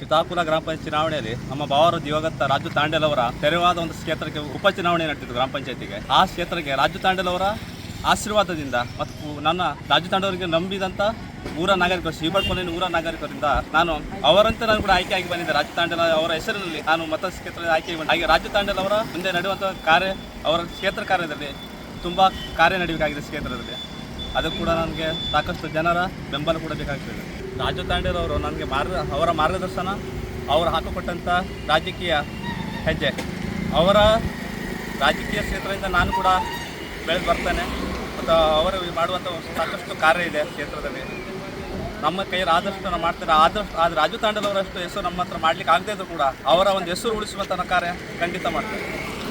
ಚಿತಾಪುರ ಗ್ರಾಮ ಪಂಚಾಯತ್ ಚುನಾವಣೆಯಲ್ಲಿ ನಮ್ಮ ಭಾವರು ದಿವಂಗತ ರಾಜು ತಾಂಡೇಲ್ ಅವರ ತೆರವಾದ ಒಂದು ಕ್ಷೇತ್ರಕ್ಕೆ ಉಪಚುನಾವಣೆ ನಡೆದಿತ್ತು ಗ್ರಾಮ ಪಂಚಾಯತಿಗೆ. ಆ ಕ್ಷೇತ್ರಕ್ಕೆ ರಾಜು ತಾಂಡೇಲ್ ಅವರ ಆಶೀರ್ವಾದದಿಂದ ಮತ್ತು ನನ್ನ ರಾಜು ತಾಂಡೇಲ್ ನಂಬಿದಂಥ ಊರ ನಾಗರಿಕರು, ಶ್ರೀಬಾಳ್ ಕಾಲೋನಿ ಊರ ನಾಗರಿಕರಿಂದ ನಾನು ಅವರಂತೆ ನಾನು ಕೂಡ ಆಯ್ಕೆಯಾಗಿ ಬಂದಿದ್ದೆ. ರಾಜು ತಾಂಡೇಲ್ ಅವರ ಹೆಸರಿನಲ್ಲಿ ನಾನು ಮತ ಕ್ಷೇತ್ರದ ಆಯ್ಕೆಯಾಗಿ ಬಂದೆ. ಹಾಗೆ ರಾಜು ತಾಂಡೇಲ್ ಅವರ ಮುಂದೆ ನಡೆಯುವಂಥ ಅವರ ಕ್ಷೇತ್ರ ಕಾರ್ಯದಲ್ಲಿ ತುಂಬ ಕಾರ್ಯ ನಡೆಯಬೇಕಾಗಿದೆ ಕ್ಷೇತ್ರದಲ್ಲಿ. ಅದು ಕೂಡ ನನಗೆ ಸಾಕಷ್ಟು ಜನರ ಬೆಂಬಲ ಕೂಡ ಬೇಕಾಗ್ತದೆ. ರಾಜು ತಾಂಡೇಲ್ ಅವರು ನನಗೆ ಅವರ ಮಾರ್ಗದರ್ಶನ, ಅವರು ಹಾಕಿಕೊಟ್ಟಂಥ ರಾಜಕೀಯ ಹೆಜ್ಜೆ, ಅವರ ರಾಜಕೀಯ ಕ್ಷೇತ್ರದಿಂದ ನಾನು ಕೂಡ ಬೆಳೆದು ಬರ್ತೇನೆ ಮತ್ತು ಅವರು ಮಾಡುವಂಥ ಸಾಕಷ್ಟು ಕಾರ್ಯ ಇದೆ ಕ್ಷೇತ್ರದಲ್ಲಿ. ನಮ್ಮ ಕೈಯಲ್ಲಿ ಆದಷ್ಟು ನಾವು ಮಾಡ್ತಾರೆ. ಆದರೆ ರಾಜು ತಾಂಡೇಲ್ ಅವರಷ್ಟು ಹೆಸರು ನಮ್ಮ ಹತ್ರ ಮಾಡಲಿಕ್ಕೆ ಆಗದೇ ಇದ್ದರೂ ಕೂಡ ಅವರ ಒಂದು ಹೆಸರು ಉಳಿಸುವಂಥ ಕಾರ್ಯ ಖಂಡಿತ ಮಾಡ್ತಾರೆ.